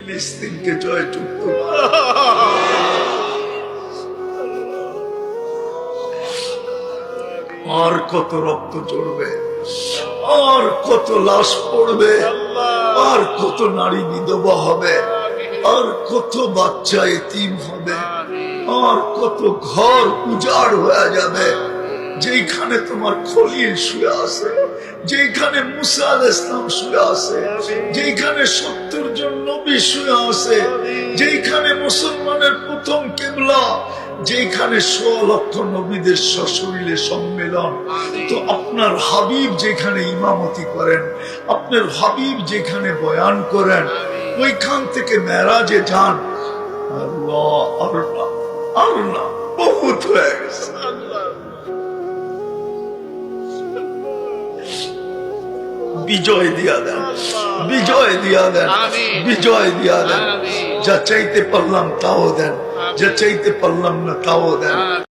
ফিলিস্তিনকে জয়যুক্ত আর কত রক্ত ঝরবে, আর কত লাশ পড়বে, আর কত নারী বিধবা হবে, আর কত বাচ্চা এতিম হবে, আর কত ঘর উজাড় হয়ে যাবে। যেখানে তোমার খলিল শুয়ে আছে, যেখানে মুসা আলাইহিস সালাম শুয়ে আছে, যেখানে 70 জন নবী শুয়ে আছে, যেখানে মুসলমানের প্রথম কিবলা, যেখানে 100 লক্ষ নবীদের সশরীরে সম্মেলন, তো আপনার হাবিব যেখানে ইমামতি করেন, আপনার হাবিব যেখানে বয়ান করেন, ওইখান থেকে মেরাজে যান। আল্লাহ আল্লাহ আল্লাহ, বহুত হয়ে গেছে। বিজয় দিয়া দেন, বিজয় দিয়া দেন, বিজয় দিয়া দেন। যা চাইতে পারলাম তাও দেন, যা চাইতে পারলাম না তাও দেন।